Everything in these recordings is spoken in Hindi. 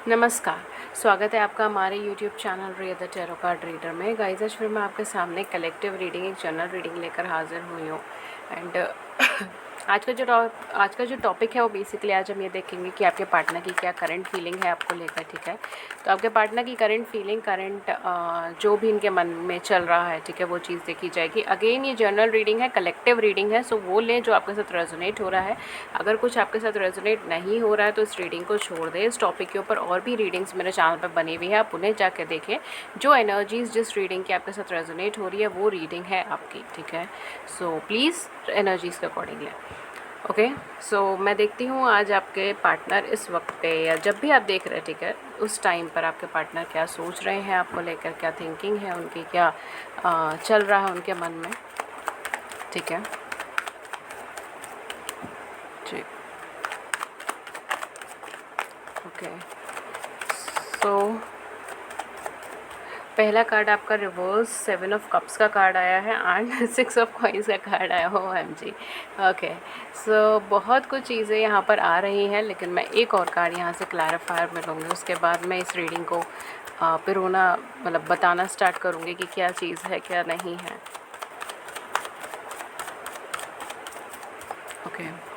नमस्कार, स्वागत है आपका हमारे YouTube channel Riya the tarot card reader में। गाइस आज फिर मैं आपके सामने कलेक्टिव रीडिंग, एक जनरल रीडिंग लेकर हाजिर हुई हूँ। एंड आज का जो टॉपिक है वो बेसिकली आज हम ये देखेंगे कि आपके पार्टनर की क्या करंट फीलिंग है आपको लेकर, ठीक है। तो आपके पार्टनर की करंट फीलिंग, जो भी इनके मन में चल रहा है, ठीक है, वो चीज़ देखी जाएगी। अगेन ये जनरल रीडिंग है, कलेक्टिव रीडिंग है, सो वो लें जो आपके साथ रेजोनेट हो रहा है। अगर कुछ आपके साथ रेजोनेट नहीं हो रहा है तो इस रीडिंग को छोड़ दें। इस टॉपिक के ऊपर और भी रीडिंग्स मेरे चैनल पर बनी हुई है, आप उन्हें जाके देखें। जो एनर्जीज जिस रीडिंग की आपके साथ रेजोनेट हो रही है वो रीडिंग है आपकी, ठीक है। सो प्लीज़ एनर्जीज के अकॉर्डिंग लें। ओके, सो मैं देखती हूँ आज आपके पार्टनर इस वक्त पे या जब भी आप देख रहे हैं, ठीक है, उस टाइम पर आपके पार्टनर क्या सोच रहे हैं आपको लेकर, क्या थिंकिंग है उनकी, क्या चल रहा है उनके मन में, ठीक है। ठीक, ओके। सो पहला कार्ड आपका रिवर्स 7 ऑफ कप्स का कार्ड आया है एंड 6 ऑफ कॉइन्स का कार्ड आया हो OMG। ओके, सो बहुत कुछ चीज़ें यहाँ पर आ रही हैं, लेकिन मैं एक और कार्ड यहाँ से क्लैरिफायर में लूँगी, उसके बाद मैं इस रीडिंग को फिर होना मतलब बताना स्टार्ट करूँगी कि क्या चीज़ है क्या नहीं है। ओके,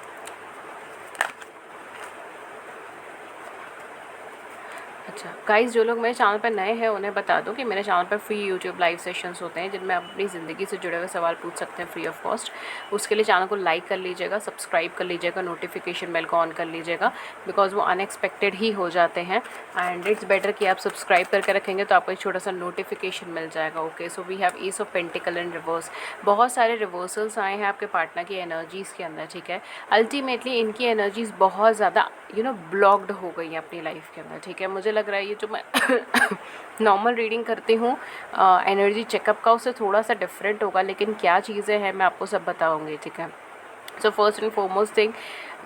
अच्छा गाइस, जो लोग मेरे चैनल पर नए हैं उन्हें बता दूं कि मेरे चैनल पर फ्री यूट्यूब लाइव सेशंस होते हैं जिनमें आप अपनी ज़िंदगी से जुड़े हुए सवाल पूछ सकते हैं फ्री ऑफ कॉस्ट। उसके लिए चैनल को लाइक कर लीजिएगा, सब्सक्राइब कर लीजिएगा, नोटिफिकेशन बेल को ऑन कर लीजिएगा, बिकॉज वो अनएक्सपेक्टेड ही हो जाते हैं। एंड इट्स बेटर कि आप सब्सक्राइब करके रखेंगे तो आपको एक छोटा सा नोटिफिकेशन मिल जाएगा। Okay, so we have ace of pentacle in reverse. बहुत सारे रिवर्सल्स आए हैं आपके पार्टनर की एनर्जीज़ के अंदर, ठीक है। अल्टीमेटली इनकी एनर्जीज़ बहुत ज़्यादा ब्लॉक्ड हो गई है अपनी लाइफ के अंदर, ठीक है। मुझे लग रहा है ये जो मैं नॉर्मल रीडिंग करती हूँ एनर्जी चेकअप का, उससे थोड़ा सा डिफरेंट होगा, लेकिन क्या चीज़ें हैं मैं आपको सब बताऊँगी, ठीक है। So first and foremost thing,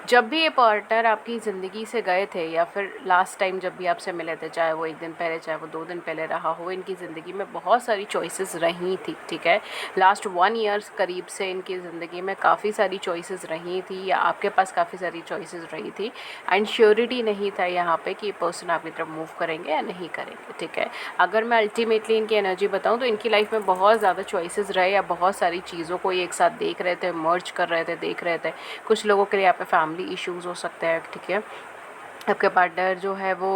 जब भी ये पार्टनर आपकी ज़िंदगी से गए थे या फिर लास्ट टाइम जब भी आपसे मिले थे, चाहे वो 1 दिन पहले चाहे वो 2 दिन पहले रहा हो, इनकी ज़िंदगी में बहुत सारी चॉइसेस रही थी, ठीक है। लास्ट 1 ईयर्स करीब से इनकी ज़िंदगी में काफ़ी सारी चॉइसेस रही थी या आपके पास काफ़ी सारी चॉइसेस रही थी। एंड श्योरिटी नहीं था यहाँ पे कि ये पर्सन आपकी तरफ मूव करेंगे या नहीं करेंगे, ठीक है। अगर मैं अल्टीमेटली इनकी एनर्जी बताऊँ तो इनकी लाइफ में बहुत ज़्यादा चॉइसेस रहे या बहुत सारी चीज़ों को ये एक साथ देख रहे थे, मर्ज कर रहे थे, देख रहे थे। कुछ लोगों के लिए यहाँ पे फैमिली इश्यूज़ हो सकते हैं, ठीक है। आपके पार्टनर जो है वो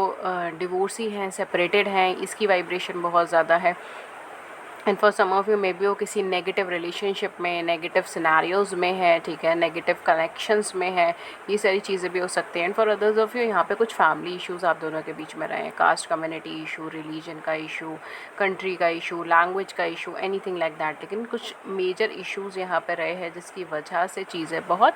डिवोर्सी हैं, सेपरेटेड हैं, इसकी वाइब्रेशन बहुत ज़्यादा है। And for some of you may be वो किसी नेगेटिव रिलेशनशिप में, नेगेटिव सिनेरियोज़ में है, ठीक है, नेगेटिव कनेक्शंस में है, ये सारी चीज़ें भी हो सकती हैं। And for others of you यहाँ पे कुछ फैमिली इश्यूज़ आप दोनों के बीच में रहे हैं, कास्ट कम्युनिटी इशू, रिलीजन का इशू, कंट्री का इशू, लैंग्वेज का इशू, एनीथिंग लाइक दैट। लेकिन कुछ मेजर इश्यूज़ यहाँ पे रहे हैं जिसकी वजह से चीज़ें बहुत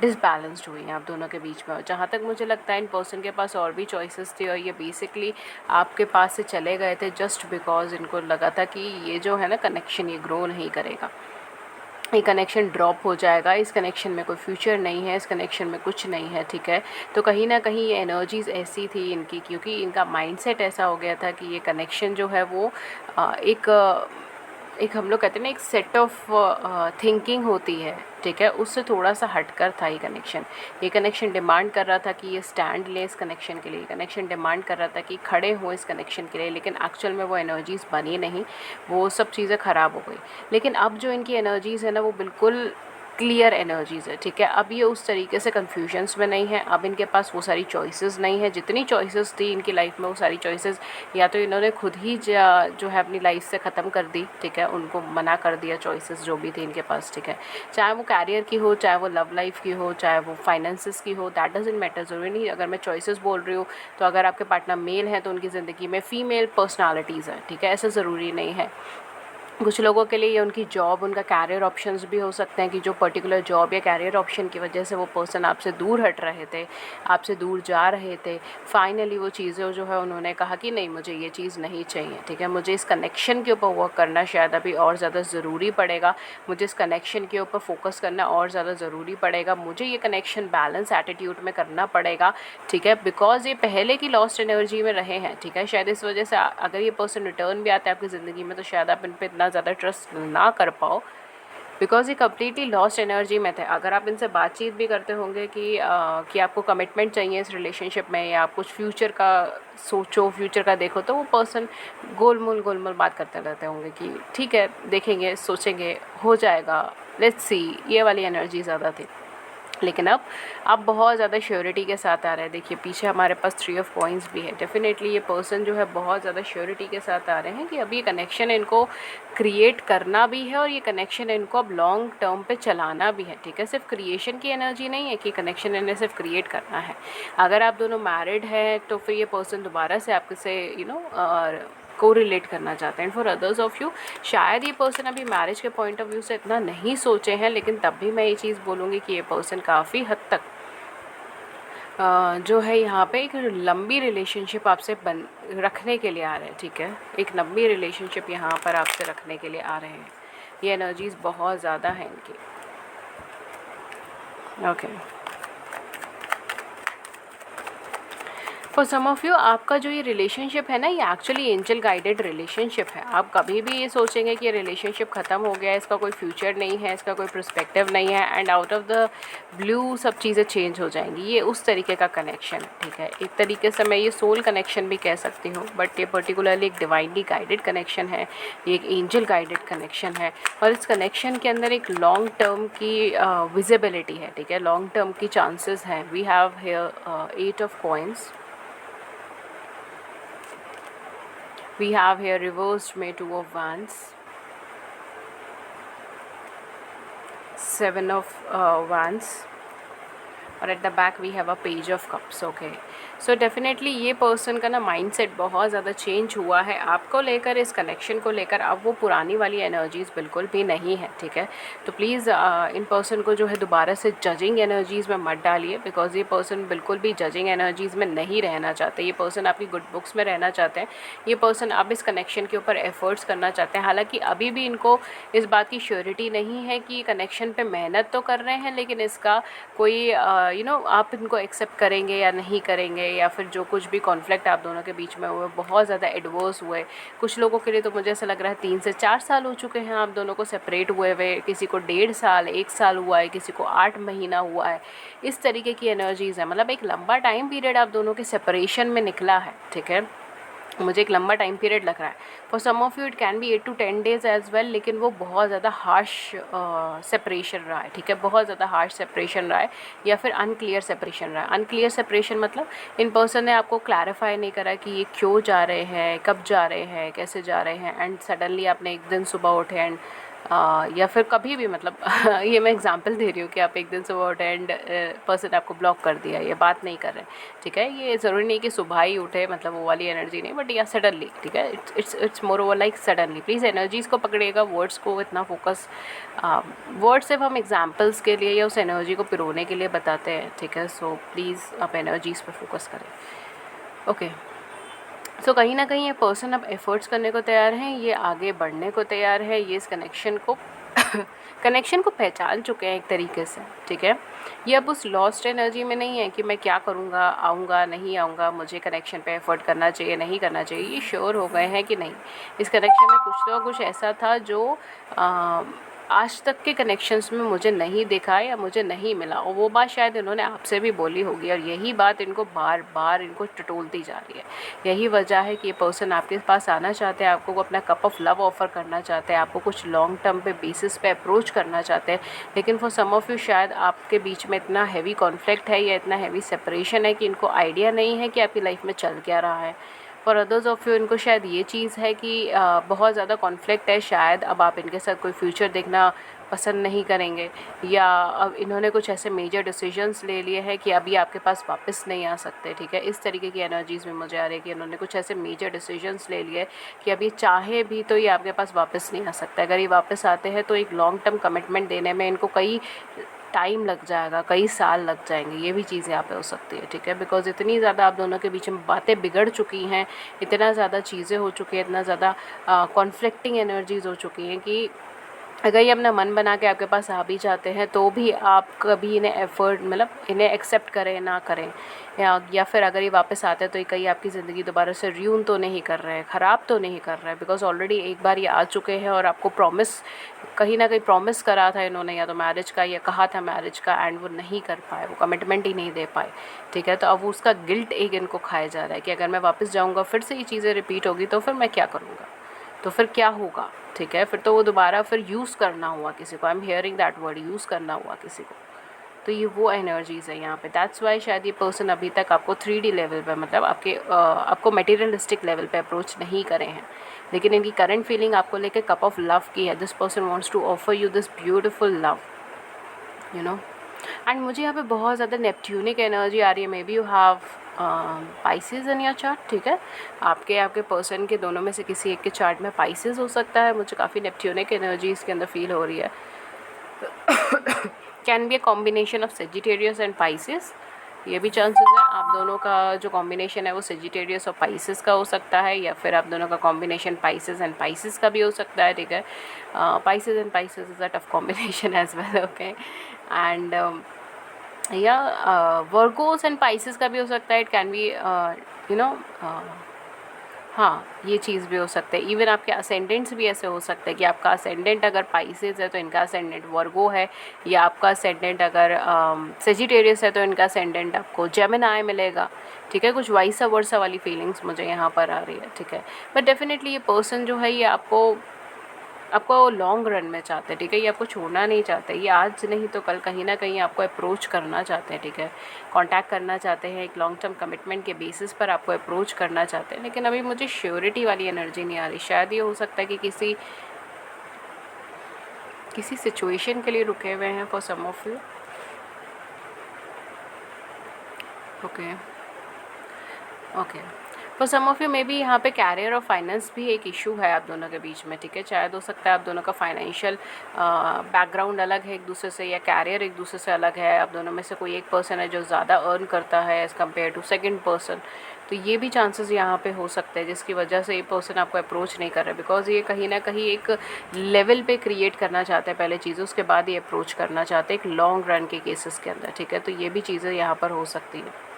डिसबैलेंस्ड हुई हैं आप दोनों के बीच में। और जहाँ तक मुझे लगता है इन पर्सन के पास और भी चॉइसेस थी और ये बेसिकली आपके पास से चले गए थे जस्ट बिकॉज इनको लगा था कि ये जो है ना कनेक्शन ये ग्रो नहीं करेगा, ये कनेक्शन ड्रॉप हो जाएगा, इस कनेक्शन में कोई फ्यूचर नहीं है, इस कनेक्शन में कुछ नहीं है, ठीक है। तो कहीं ना कहीं ये एनर्जीज़ ऐसी थी इनकी, क्योंकि इनका माइंडसेट ऐसा हो गया था कि ये कनेक्शन जो है वो एक हम लोग कहते हैं ना, एक सेट ऑफ थिंकिंग होती है, ठीक है, उससे थोड़ा सा हटकर था ये कनेक्शन डिमांड कर रहा था कि ये स्टैंड ले इस कनेक्शन के लिए, कनेक्शन डिमांड कर रहा था कि खड़े हों इस कनेक्शन के लिए, लेकिन एक्चुअल में वो एनर्जीज़ बनी नहीं, वो सब चीज़ें ख़राब हो गई। लेकिन अब जो इनकी एनर्जीज़ है ना वो बिल्कुल क्लियर एनर्जीज़ है, ठीक है। अब ये उस तरीके से कन्फ्यूजन्स में नहीं है, अब इनके पास वो सारी चॉइसेस नहीं है, जितनी चॉइसेस थी इनकी लाइफ में वो सारी चॉइसेस या तो इन्होंने खुद ही जो है अपनी लाइफ से ख़त्म कर दी, ठीक है, उनको मना कर दिया चॉइसेस जो भी थी इनके पास, ठीक है। चाहे वो कैरियर की हो, चाहे वो लव लाइफ की हो, चाहे वो फाइनेंसिस की हो, दैट डजंट मैटर। ज़रूरी नहीं अगर मैं चॉइसेस बोल रही हूँ तो अगर आपके पार्टनर मेल हैं तो उनकी ज़िंदगी में फ़ीमेल पर्सनालिटीज़ हैं, ठीक है, ऐसा ज़रूरी नहीं है। कुछ लोगों के लिए ये उनकी जॉब, उनका कैरियर ऑप्शंस भी हो सकते हैं कि जो पर्टिकुलर जॉब या कैरियर ऑप्शन की वजह से वो पर्सन आपसे दूर हट रहे थे, आपसे दूर जा रहे थे, फाइनली वो चीज़ें जो है उन्होंने कहा कि नहीं मुझे ये चीज़ नहीं चाहिए, ठीक है, मुझे इस कनेक्शन के ऊपर वर्क करना शायद अभी और ज़्यादा ज़रूरी पड़ेगा, मुझे इस कनेक्शन के ऊपर फोकस करना और ज़्यादा ज़रूरी पड़ेगा, मुझे ये कनेक्शन बैलेंस एटीट्यूड में करना पड़ेगा, ठीक है, बिकॉज ये पहले की लॉस्ट एनर्जी में रहे हैं, ठीक है। शायद इस वजह से अगर ये पर्सन रिटर्न भी आता है आपकी ज़िंदगी में तो शायद आप इन पर इतना ज़्यादा ट्रस्ट ना कर पाओ, बिकॉज ये कम्प्लीटली लॉस्ट एनर्जी में थे। अगर आप इनसे बातचीत भी करते होंगे कि आपको कमिटमेंट चाहिए इस रिलेशनशिप में, या आप कुछ फ्यूचर का सोचो, फ्यूचर का देखो, तो वो पर्सन गोलमोल गोलमोल बात करते रहते होंगे कि ठीक है, देखेंगे, सोचेंगे, हो जाएगा, लेट्स सी, ये वाली एनर्जी ज़्यादा थी। लेकिन अब आप बहुत ज़्यादा श्योरिटी के साथ आ रहे हैं। देखिए पीछे हमारे पास 3 ऑफ कॉइंस भी है। डेफिनेटली ये पर्सन जो है बहुत ज़्यादा श्योरिटी के साथ आ रहे हैं कि अब ये कनेक्शन इनको क्रिएट करना भी है और ये कनेक्शन इनको अब लॉन्ग टर्म पे चलाना भी है। ठीक है, सिर्फ क्रिएशन की एनर्जी नहीं है कि कनेक्शन इन्हें सिर्फ क्रिएट करना है। अगर आप दोनों मैरिड हैं तो फिर ये पर्सन दोबारा से आपके से को रिलेट करना चाहते हैं। फॉर अदर्स ऑफ यू, शायद ये पर्सन अभी मैरिज के पॉइंट ऑफ व्यू से इतना नहीं सोचे हैं, लेकिन तब भी मैं ये चीज़ बोलूँगी कि ये पर्सन काफ़ी हद तक जो है यहाँ पे एक लंबी रिलेशनशिप आपसे बन रखने के लिए आ रहे हैं। ठीक है, एक लंबी रिलेशनशिप यहाँ पर आपसे रखने के लिए आ रहे हैं। ये एनर्जीज़ बहुत ज़्यादा हैं इनकी। Okay, for some of you, आपका जो ये रिलेशनशिप है ना, ये एक्चुअली एंजल गाइडेड रिलेशनशिप है। आप कभी भी ये सोचेंगे कि ये रिलेशनशिप ख़त्म हो गया है, इसका कोई फ्यूचर नहीं है, इसका कोई पर्सपेक्टिव नहीं है, and out of the blue सब चीज़ें चेंज हो जाएंगी। ये उस तरीके का कनेक्शन है। ठीक है, एक तरीके से मैं ये सोल कनेक्शन भी कह सकती हूँ, बट ये पर्टिकुलरली एक डिवाइनली गाइडेड कनेक्शन है, ये एक एंजल गाइडेड कनेक्शन है, और इस कनेक्शन के अंदर एक लॉन्ग टर्म की विजिबिलिटी है। ठीक है, लॉन्ग टर्म की चांसेस हैं। We have here 8 of coins, we have here reversed में 2 of wands, 7 of wands, और at the back we have a page of cups. Okay, so definitely ये पर्सन का ना माइंडसेट बहुत ज़्यादा चेंज हुआ है आपको लेकर, इस कनेक्शन को लेकर। अब वो पुरानी वाली एनर्जीज़ बिल्कुल भी नहीं है। ठीक है, तो प्लीज़ इन पर्सन को जो है दोबारा से जजिंग एनर्जीज़ में मत डालिए, बिकॉज ये पर्सन बिल्कुल भी जजिंग एनर्जीज़ में नहीं रहना चाहते। ये पर्सन आपकी गुड बुक्स में रहना चाहते हैं। ये पर्सन अब इस कनेक्शन के ऊपर एफर्ट्स करना चाहते हैं। हालाँकि अभी भी इनको इस बात की श्योरिटी नहीं है कि कनेक्शन पर मेहनत तो कर रहे हैं, लेकिन इसका कोई आप इनको एक्सेप्ट करेंगे या नहीं करेंगे, या फिर जो कुछ भी कॉन्फ्लिक्ट आप दोनों के बीच में हुए, बहुत ज़्यादा एडवर्स हुए। कुछ लोगों के लिए तो मुझे ऐसा लग रहा है 3 से 4 साल हो चुके हैं आप दोनों को सेपरेट हुए हुए, किसी को 1.5 साल, 1 साल हुआ है, किसी को 8 महीना हुआ है। इस तरीके की एनर्जीज़ है, मतलब एक लंबा टाइम पीरियड आप दोनों के सेपरेशन में निकला है। ठीक है, मुझे एक लंबा टाइम पीरियड लग रहा है। For some of you it can be 8 to 10 days as well, लेकिन वो बहुत ज़्यादा हार्श सेपरेशन रहा है। ठीक है, बहुत ज़्यादा हार्श सेपरेशन रहा है, या फिर अनक्लियर सेपरेशन रहा है। अनक्लियर सेपरेशन मतलब इन पर्सन ने आपको क्लैरिफाई नहीं करा कि ये क्यों जा रहे हैं, कब जा रहे हैं, कैसे जा रहे हैं, एंड सडनली आपने एक दिन सुबह उठे एंड या फिर कभी भी, मतलब ये मैं एग्जांपल दे रही हूँ कि आप एक दिन सुबह उठे एंड पर्सन आपको ब्लॉक कर दिया, ये बात नहीं कर रहे। ठीक है, ये ज़रूरी नहीं कि सुबह ही उठे, मतलब वो वाली एनर्जी नहीं, बट या सडनली। ठीक है, it's more over like suddenly. Please energies को पकड़िएगा, वर्ड्स को इतना फोकस, वर्ड्स सिर्फ हम एग्जाम्पल्स के लिए या उस एनर्जी को पिरोने के लिए बताते हैं। ठीक है, सो प्लीज़ आप एनर्जीज़ पर फोकस करें। ओके, सो कहीं ना कहीं ये पर्सन अब एफ़र्ट्स करने को तैयार हैं, ये आगे बढ़ने को तैयार है, ये इस कनेक्शन को कनेक्शन को पहचान चुके हैं एक तरीके से। ठीक है, ये अब उस लॉस्ट एनर्जी में नहीं है कि मैं क्या करूँगा, आऊँगा नहीं आऊँगा, मुझे कनेक्शन पे एफ़र्ट करना चाहिए नहीं करना चाहिए। ये श्योर हो गए हैं कि नहीं, इस कनेक्शन में कुछ तो कुछ ऐसा था जो आज तक के कनेक्शंस में मुझे नहीं देखा या मुझे नहीं मिला, और वो बात शायद इन्होंने आपसे भी बोली होगी, और यही बात इनको बार बार इनको टटोलती जा रही है। यही वजह है कि ये पर्सन आपके पास आना चाहते हैं, आपको अपना कप ऑफ लव ऑफ़र करना चाहते हैं, आपको कुछ लॉन्ग टर्म पे बेसिस पे अप्रोच करना चाहते हैं। लेकिन फॉर सम ऑफ़ यू शायद आपके बीच में इतना हैवी कॉन्फ्लिक्ट है या इतना हैवी सेपरेशन है कि इनको आइडिया नहीं है कि आपकी लाइफ में चल क्या रहा है। फॉर अदर्स ऑफ यू, इनको शायद ये चीज़ है कि बहुत ज़्यादा कॉन्फ्लिक्ट है, शायद अब आप इनके साथ कोई फ्यूचर देखना पसंद नहीं करेंगे, या अब इन्होंने कुछ ऐसे मेजर डिसीजंस ले लिए हैं कि अभी आपके पास वापस नहीं आ सकते। ठीक है, इस तरीके की एनर्जीज़ में मुझे आ रही है कि इन्होंने कुछ ऐसे मेजर डिसीजंस ले लिए कि अभी चाहे भी तो ये आपके पास वापस नहीं आ सकता। अगर ये वापस आते हैं तो एक लॉन्ग टर्म कमिटमेंट देने में इनको कई टाइम लग जाएगा, कई साल लग जाएंगे। ये भी चीज़ यहाँ पे हो सकती है। ठीक है, बिकॉज इतनी ज़्यादा आप दोनों के बीच में बातें बिगड़ चुकी हैं, इतना ज़्यादा चीज़ें हो चुकी हैं, इतना ज़्यादा कॉन्फ्लिक्टिंग एनर्जीज़ हो चुकी हैं कि अगर ये अपना मन बना के आपके पास आ भी जाते हैं तो भी आप कभी इन्हें एफर्ट मतलब इन्हें एक्सेप्ट करें ना करें, या फिर अगर ये वापस आते हैं तो ये कहीं आपकी ज़िंदगी दोबारा से र्यून तो नहीं कर रहे हैं, ख़राब तो नहीं कर रहे हैं, बिकॉज ऑलरेडी एक बार ये आ चुके हैं और आपको प्रॉमिस कहीं ना कहीं प्रॉमिस करा था इन्होंने, या तो मैरिज का या कहा था मैरिज का, एंड वो नहीं कर पाए, वो कमिटमेंट ही नहीं दे पाए। ठीक है, तो अब उसका गिल्ट एक इनको खाया जा रहा है कि अगर मैं वापस जाऊँगा फिर से ये चीज़ें रिपीट होगी तो फिर मैं क्या करूँगा, तो फिर क्या होगा। ठीक है, फिर तो वो दोबारा फिर यूज़ करना हुआ किसी को, I am hearing that word, use करना हुआ किसी को। तो ये वो एनर्जीज़ है यहाँ पे, दैट्स वाई शायद ये पर्सन अभी तक आपको 3D लेवल पे मतलब आपको मटेरियलिस्टिक लेवल पे अप्रोच नहीं करे हैं, लेकिन इनकी करंट फीलिंग आपको लेके कप ऑफ लव की है। This person wants to offer you this beautiful love, you know. And मुझे यहाँ पे बहुत ज़्यादा नेपट्यूनिक एनर्जी आ रही है, may be you have Pisces in your chart. ठीक है, आपके पर्सन के दोनों में से किसी एक के चार्ट में पाइसेस हो सकता है, मुझे काफ़ी नेपट्यूनिक एनर्जी इसके अंदर फील हो रही है। Can be a combination of Sagittarius and Pisces, ये भी चांसेस है आप दोनों का जो कॉम्बिनेशन है वो सेजिटेरियस और पाइसेस का हो सकता है, या फिर आप दोनों का कॉम्बिनेशन पाइसेस एंड पाइसेस का भी हो सकता है। ठीक है, Pisces and Pisces is a tough combination as well. Okay, and या वर्गोस एंड पाइसेस का भी हो सकता है, it can be you know, हाँ ये चीज़ भी हो सकता है। इवन आपके असेंडेंट्स भी ऐसे हो सकते हैं कि आपका असेंडेंट अगर पाइसेस है तो इनका असेंडेंट वर्गो है, या आपका असेंडेंट अगर सेजिटेरियस है तो इनका असेंडेंट आपको जेमिनाई मिलेगा। ठीक है, कुछ वाइसा वर्सा वाली फीलिंग्स मुझे यहाँ पर आ रही है। ठीक है, बट डेफिनेटली ये पर्सन जो है ये आपको लॉन्ग रन में चाहते हैं। ठीक है, ये आपको छोड़ना नहीं चाहते, ये आज नहीं तो कल कहीं ना कहीं आपको अप्रोच करना चाहते हैं। ठीक है, कांटेक्ट करना चाहते हैं, एक लॉन्ग टर्म कमिटमेंट के बेसिस पर आपको अप्रोच करना चाहते हैं, लेकिन अभी मुझे श्योरिटी वाली एनर्जी नहीं आ रही। शायद ये हो सकता है कि किसी सिचुएशन के लिए रुके हुए हैं for some of you. Okay okay, for some of you may be यहाँ पे कैरियर और फाइनेंस भी एक इशू है आप दोनों के बीच में। ठीक है, शायद हो सकता है आप दोनों का फाइनेंशियल बैकग्राउंड अलग है एक दूसरे से, या कैरियर एक दूसरे से अलग है। आप दोनों में से कोई एक पर्सन है जो ज़्यादा अर्न करता है as compared to second person, तो ये भी चांसेस यहाँ पे हो सकते हैं जिसकी वजह से ये पर्सन आपको अप्रोच नहीं कर रहा है, बिकॉज ये कहीं ना कहीं एक लेवल पे क्रिएट करना चाहते हैं पहले चीज़ें, उसके बाद ये अप्रोच करना चाहते हैं एक लॉन्ग रन के केसेस के अंदर। ठीक है, तो ये भी चीज़ें यहाँ पर हो सकती है।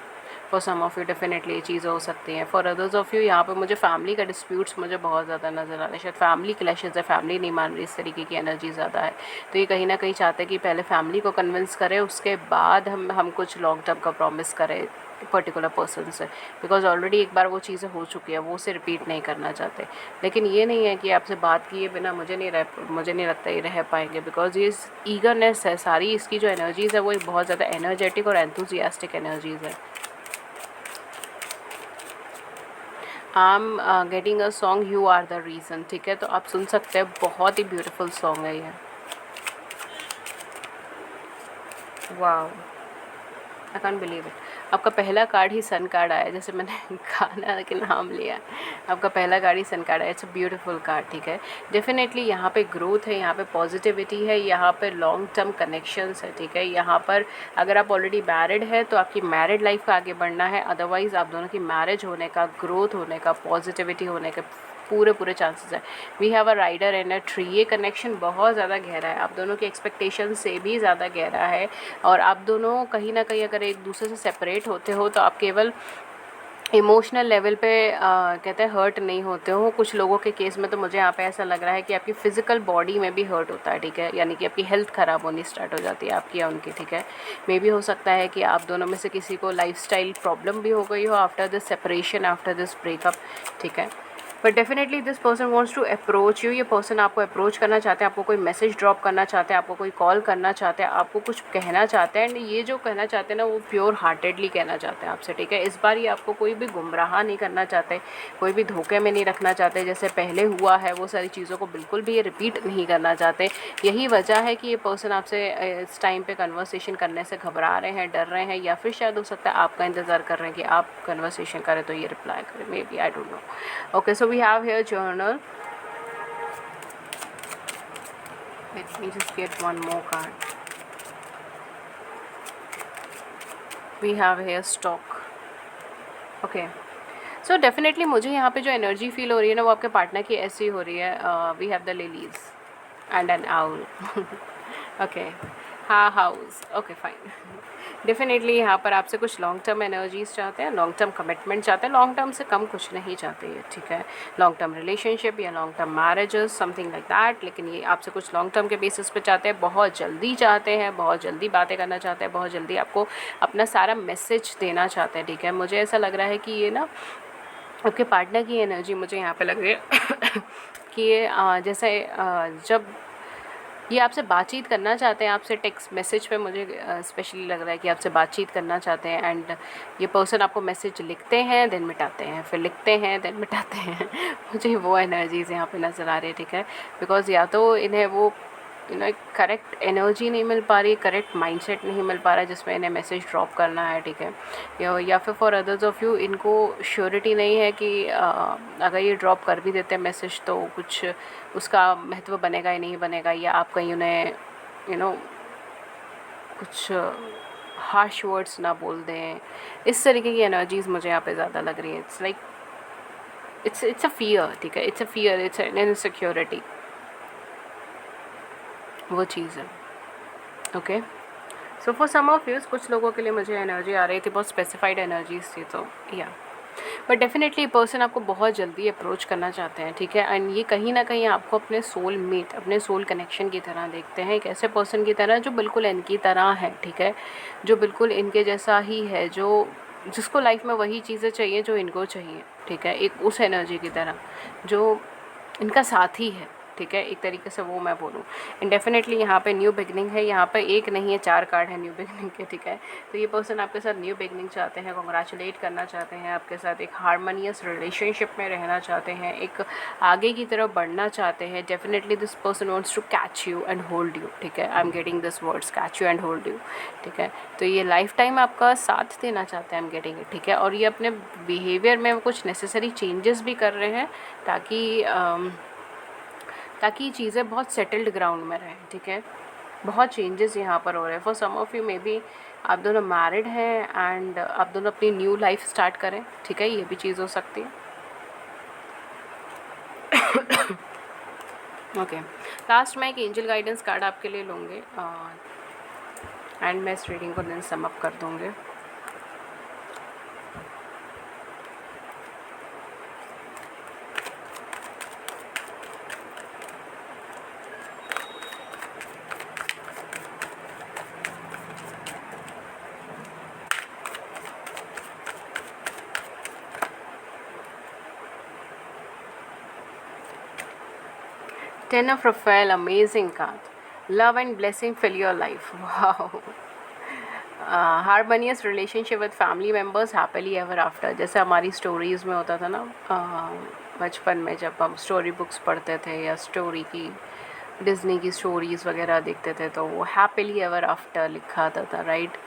For some of you definitely ये चीज़ें हो सकती हैं। फॉर अदर्स ऑफ़ यू यहाँ पे मुझे फैमिली का डिस्प्यूट्स मुझे बहुत ज़्यादा नज़र आ रहे हैं, शायद फैमिली क्लैशेज़ है, फैमिली नहीं मान रही, इस तरीके की एनर्जी ज़्यादा है। तो ये कहीं ना कहीं चाहते हैं कि पहले फैमिली को कन्विंस करें, उसके बाद हम कुछ लॉन्ग टर्म का प्रॉमिस करें पर्टिकुलर पर्सन से, बिकॉज ऑलरेडी एक बार वो चीज़ें हो चुकी है, वो उसे रिपीट नहीं करना चाहते। लेकिन ये नहीं है कि आपसे बात किए बिना मुझे नहीं लगता ये रह पाएंगे, बिकॉज ये ईगरनेस है सारी, इसकी जो एनर्जीज़ है वो एक बहुत ज़्यादा एनर्जेटिक और एंथुजियास्टिक एनर्जीज़ है। I am getting a song you are the reason. ठीक है, तो आप सुन सकते हैं, बहुत ही ब्यूटीफुल सॉन्ग है ये। Wow, I can't believe it. आपका पहला कार्ड ही सन कार्ड आया, जैसे मैंने गाना के नाम लिया, आपका पहला कार्ड ही सन कार्ड आया। It's a beautiful card. ठीक है, डेफिनेटली यहाँ पे ग्रोथ है, यहाँ पे पॉजिटिविटी है, यहाँ पे लॉन्ग टर्म कनेक्शंस है। ठीक है, यहाँ पर अगर आप ऑलरेडी मैरिड है तो आपकी मैरिड लाइफ का आगे बढ़ना है, अदरवाइज़ आप दोनों की मैरिज होने का, ग्रोथ होने का, पॉजिटिविटी होने का पूरे चांसेस है। We have a rider and a tree, ये कनेक्शन बहुत ज़्यादा गहरा है, आप दोनों के एक्सपेक्टेशन से भी ज़्यादा गहरा है। और आप दोनों कहीं ना कहीं अगर एक दूसरे से सेपरेट होते हो तो आप केवल इमोशनल लेवल पे कहते हैं हर्ट नहीं होते हो। कुछ लोगों के केस में तो मुझे यहाँ पे ऐसा लग रहा है कि आपकी फ़िज़िकल बॉडी में भी हर्ट होता है। ठीक है, यानी कि आपकी हेल्थ ख़राब होनी स्टार्ट हो जाती है आपकी या उनकी। ठीक है, मे भी हो सकता है कि आप दोनों में से किसी को लाइफस्टाइल प्रॉब्लम भी हो गई हो after this separation, after this breakup. ठीक है, but definitely this person wants to approach you, ये पर्सन आपको अप्रोच करना चाहते हैं, आपको कोई मैसेज ड्रॉप करना चाहते हैं, आपको कोई कॉल करना चाहते हैं, आपको कुछ कहना चाहते हैं, एंड ये जो कहना चाहते हैं ना वो प्योर हार्टेडली कहना चाहते हैं आपसे। ठीक है, इस बार ये आपको कोई भी गुमराह नहीं करना चाहते, कोई भी धोखे में नहीं रखना चाहते, जैसे पहले हुआ है वो सारी चीज़ों को बिल्कुल भी ये रिपीट नहीं करना चाहते। यही वजह है कि ये पर्सन आपसे इस टाइम पे कन्वर्सेशन करने से घबरा रहे हैं, डर रहे हैं, या फिर शायद हो सकता है आपका इंतज़ार कर रहे हैं कि आप कन्वर्सेशन करें तो ये रिप्लाई करें, may be, I don't know. Okay, so we have here journal. Let me just get one more card. We have here stock. Okay. So definitely मुझे यहाँ पे जो एनर्जी फील हो रही है ना वो आपके पार्टनर की ऐसी हो रही है। We have the lilies and an owl okay, हाँ हाउस, ओके फाइन। डेफिनेटली यहाँ पर आपसे कुछ लॉन्ग टर्म एनर्जीज चाहते हैं, लॉन्ग टर्म कमिटमेंट चाहते हैं, लॉन्ग टर्म से कम कुछ नहीं चाहते ये, ठीक है। लॉन्ग टर्म रिलेशनशिप या long term marriages something like that, लेकिन ये आपसे कुछ लॉन्ग टर्म के बेसिस पे चाहते हैं, बहुत जल्दी चाहते हैं, बहुत जल्दी बातें करना चाहते हैं, बहुत जल्दी आपको अपना सारा मैसेज देना चाहते हैं, ठीक है। मुझे ऐसा लग रहा है कि ये ना आपके पार्टनर की एनर्जी मुझे यहाँ पे लग रही है कि ये जैसे जब ये आपसे बातचीत करना चाहते हैं, आपसे टेक्स्ट मैसेज पे मुझे स्पेशली लग रहा है कि आपसे बातचीत करना चाहते हैं, एंड ये पर्सन आपको मैसेज लिखते हैं देन मिटाते हैं, फिर लिखते हैं देन मिटाते हैं मुझे वो एनर्जीज़ यहाँ पे नज़र आ रही है, ठीक है। बिकॉज़ या तो इन्हें वो एक करेक्ट एनर्जी नहीं मिल पा रही, करेक्ट माइंडसेट नहीं मिल पा रहा है जिसमें इन्हें मैसेज ड्रॉप करना है, ठीक है। या फिर फॉर अदर्स ऑफ यू इनको श्योरिटी नहीं है कि अगर ये ड्रॉप कर भी देते हैं मैसेज तो कुछ उसका महत्व बनेगा या नहीं बनेगा, या आप कहीं उन्हें कुछ हार्श वर्ड्स ना बोल दें। इस तरीके की एनर्जीज़ मुझे यहाँ पे ज़्यादा लग रही है। It's like it's a fear, ठीक है, it's a fear, it's an insecurity, वो चीज़ है। Okay, so for some of youse कुछ लोगों के लिए मुझे एनर्जी आ रही थी, बहुत स्पेसिफाइड एनर्जीज थी, तो या बट डेफिनेटली पर्सन आपको बहुत जल्दी अप्रोच करना चाहते हैं, ठीक है। एंड ये कहीं ना कहीं आपको अपने सोल मेट, अपने सोल कनेक्शन की तरह देखते हैं, एक ऐसे पर्सन की तरह जो बिल्कुल इनकी तरह है, ठीक है, जो बिल्कुल इनके जैसा ही है, जो जिसको लाइफ में वही चीज़ें चाहिए जो इनको चाहिए, ठीक है, एक उस एनर्जी की तरह जो इनका साथी है, ठीक है, एक तरीके से वो मैं बोलूँ। एंड डेफिनेटली यहाँ पे न्यू बिगनिंग है, यहाँ पे एक नहीं है 4 कार्ड है न्यू बिगनिंग के, ठीक है। तो ये पर्सन आपके साथ न्यू बिगनिंग चाहते हैं, कॉन्ग्रेचुलेट करना चाहते हैं, आपके साथ एक हारमोनियस रिलेशनशिप में रहना चाहते हैं, एक आगे की तरफ बढ़ना चाहते हैं। Definitely this person wants to catch you and hold you, ठीक है, I am getting this words, catch you and hold you, ठीक है। तो ये लाइफ टाइम आपका साथ देना चाहते हैं, आई एम गेटिंग इट, ठीक है। और ये अपने बिहेवियर में कुछ नेसेसरी चेंजेस भी कर रहे हैं ताकि चीज़ें बहुत सेटल्ड ग्राउंड में रहें, ठीक है। बहुत चेंजेस यहाँ पर हो रहे हैं। For some of you may be आप दोनों मैरिड हैं एंड आप दोनों अपनी न्यू लाइफ स्टार्ट करें, ठीक है, ये भी चीज़ हो सकती है। ओके, लास्ट मैं एक एंजल गाइडेंस कार्ड आपके लिए लूँगी एंड मैं इस रीडिंग को दिन सम अप कर दूँगी। Ten of Raphael, amazing card. Love and blessing fill your life. Wow. Harmonious relationship with family members, happily ever after, जैसे हमारी स्टोरीज़ में होता था ना, बचपन में जब हम स्टोरी बुक्स पढ़ते थे या स्टोरी की डिज्नी की स्टोरीज़ वगैरह देखते थे तो वो हैप्पीली एवर आफ्टर लिखा आता था, राइट।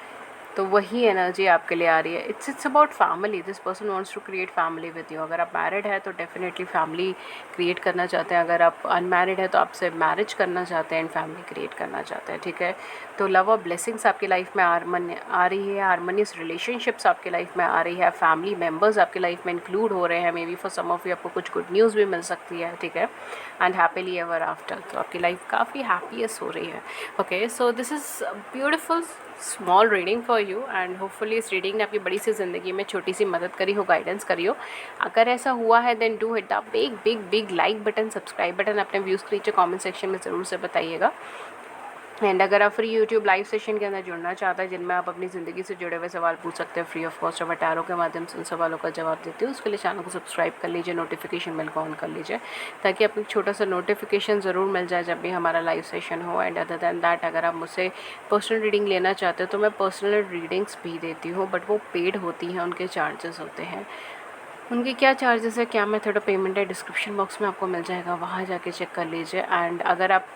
तो वही एनर्जी आपके लिए आ रही है। It's about family, this person wants to create family with you. अगर आप मैरिड है तो डेफिनेटली फैमिली क्रिएट करना चाहते हैं, अगर आप अनमैरिड है तो आपसे मैरिज करना चाहते हैं एंड फैमिली क्रिएट करना चाहते हैं, ठीक है। तो लव और ब्लेसिंग्स आपकी लाइफ में आ रही है, हारमोनियस रिलेशनशिप्स आपकी लाइफ में आ रही है, फैमिली मेम्बर्स आपकी लाइफ में इंक्लूड हो रहे हैं, may be for some of you आपको कुछ गुड न्यूज़ भी मिल सकती है, ठीक है, एंड हैप्पीली एवर आफ्टर। तो आपकी लाइफ काफ़ी हैप्पीएस्ट हो रही है। Okay, so this is beautiful small reading for you and hopefully इस रीडिंग ने आपकी बड़ी सी ज़िंदगी में छोटी सी मदद करी हो, गाइडेंस करी हो। अगर ऐसा हुआ है then do hit the big big big like button, subscribe button, अपने व्यूज़ के नीचे कमेंट सेक्शन में ज़रूर से बताइएगा। एंड अगर आप फ्री यूट्यूब लाइव सेशन के अंदर जुड़ना चाहते हैं जिनमें आप अपनी ज़िंदगी से जुड़े हुए सवाल पूछ सकते हैं फ्री ऑफ कॉस्ट, और मैं टैरो के माध्यम से उन सवालों का जवाब देती हूँ, उसके लिए चैनल को सब्सक्राइब कर लीजिए, नोटिफिकेशन बेल को ऑन कर लीजिए ताकि आपको एक छोटा सा नोटिफिकेशन ज़रूर मिल जाए जब भी हमारा लाइव सेशन हो। एंड अदर दैन दैट, अगर आप मुझसे पर्सनल रीडिंग लेना चाहते हो तो मैं पर्सनल रीडिंग्स भी देती हूँ, बट वो पेड होती हैं, उनके चार्जेस होते हैं। उनके क्या चार्जेस है, क्या मेथड ऑफ पेमेंट है, डिस्क्रिप्शन बॉक्स में आपको मिल जाएगा, वहाँ जाके चेक कर लीजिए। एंड अगर आप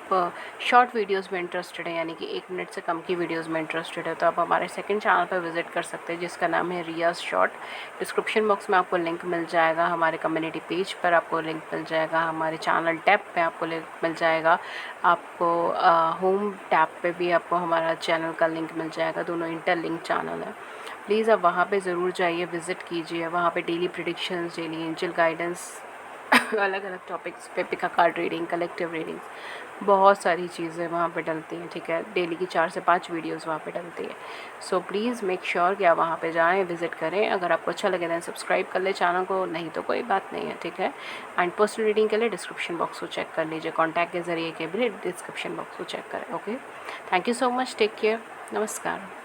शॉर्ट वीडियोस में इंटरेस्टेड है, यानी कि 1 मिनट से कम की वीडियोस में इंटरेस्टेड है, तो आप हमारे सेकंड चैनल पर विजिट कर सकते हैं जिसका नाम है रियाज शॉर्ट। डिस्क्रिप्शन बॉक्स में आपको लिंक मिल जाएगा, हमारे कम्युनिटी पेज पर आपको लिंक मिल जाएगा, हमारे चैनल टैब पे आपको लिंक मिल जाएगा, आपको होम टैब पे भी आपको हमारा चैनल का लिंक मिल जाएगा, दोनों इंटरलिंक चैनल है। प्लीज़ आप वहाँ पे ज़रूर जाइए, विज़िट कीजिए, वहाँ पे daily predictions, daily angel guidance अलग अलग टॉपिक्स पे, पिका कार्ड रीडिंग, कलेक्टिव रीडिंग्स, बहुत सारी चीज़ें वहाँ पे डलती हैं, ठीक है। डेली की 4 से 5 वीडियोस वहाँ पे डलती है। सो प्लीज़ मेक श्योर कि आप वहाँ पे जाएँ, विज़िट करें। अगर आपको अच्छा लगे देन सब्सक्राइब कर लें चैनल को, नहीं तो कोई बात नहीं है, ठीक है। एंड पर्सनल रीडिंग के लिए डिस्क्रिप्शन बॉक्स को चेक कर लीजिए, कॉन्टैक्ट के ज़रिए के भी डिस्क्रिप्शन बॉक्स को चेक करें। Okay, thank you so much, take care, नमस्कार।